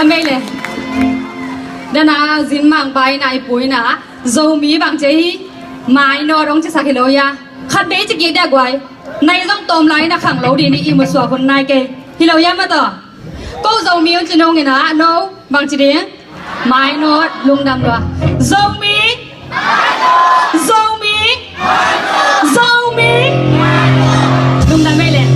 ไม่เลยเดี๋ยวนะจินมังไปนายปุยนะโจมีบางเจ้าไม่นอร้องจะสักกิโลยาขัดเบจิกิเด็กไว้นายต้องตอมไล่นะขังเราดีนี่อีมุสวาคนนายเกย์ฮิโลยามาต่อก็โจมีอันจะน้องเงินนะโนบางจีเดียไม่นอลุงดำด้วยโจมีโจมีโจมีลุงดำไม่เลย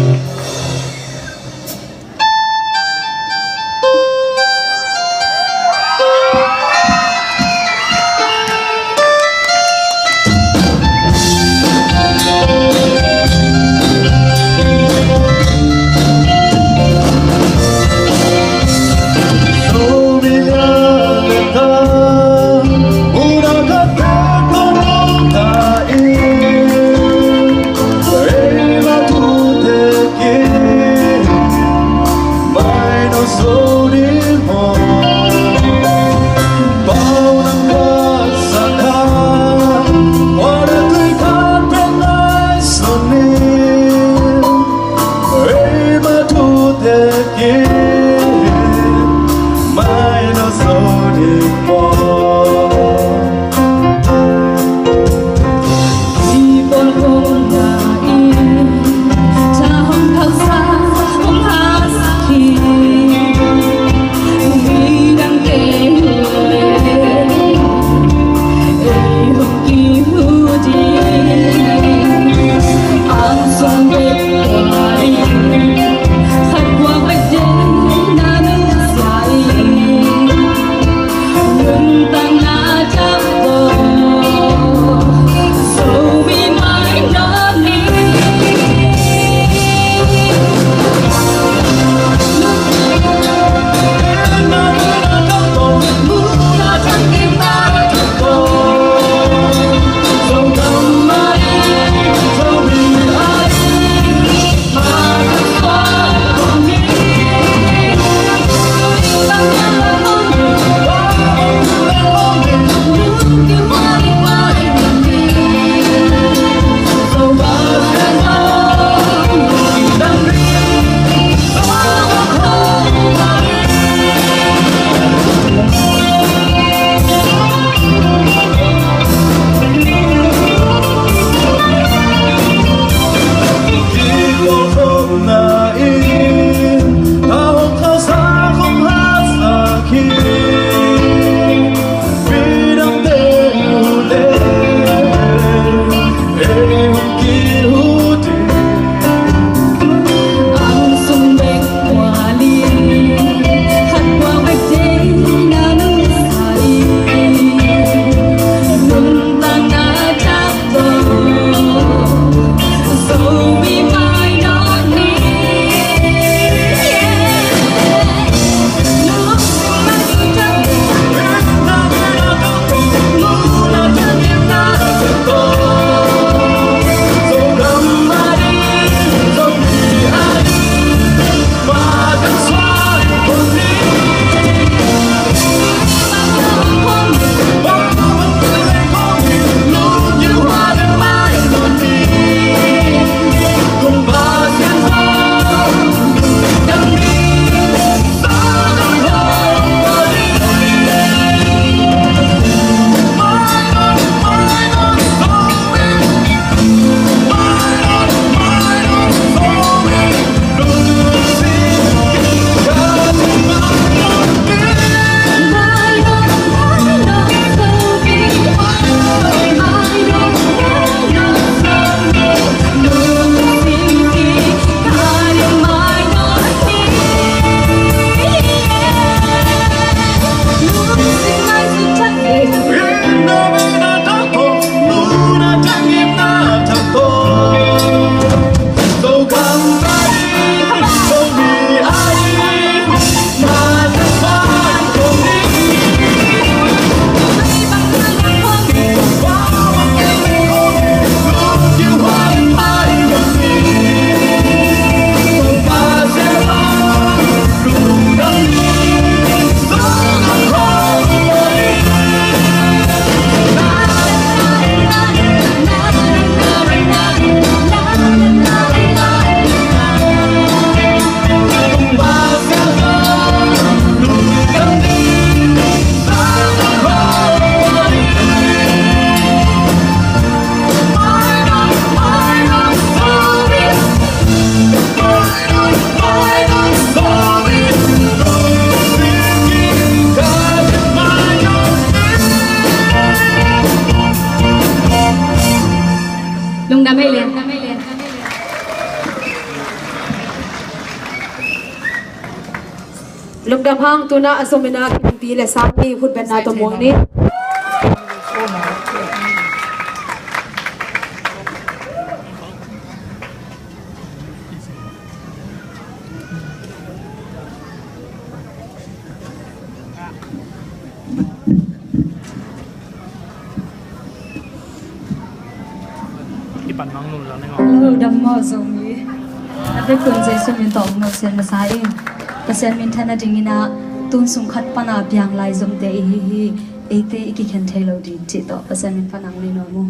Una gata yang hang tuna asomena kimpi le sakni khut ben na to mong niปั่นน้องนุ่นแล้วนะครับ Hello Dhamma Zomi Ate kun jai sumin tong no sen masai pasen min thana dingina tun sung khat pana byang lai zum te hi ate iki khan thelo di chi to pasen min panang ni no mu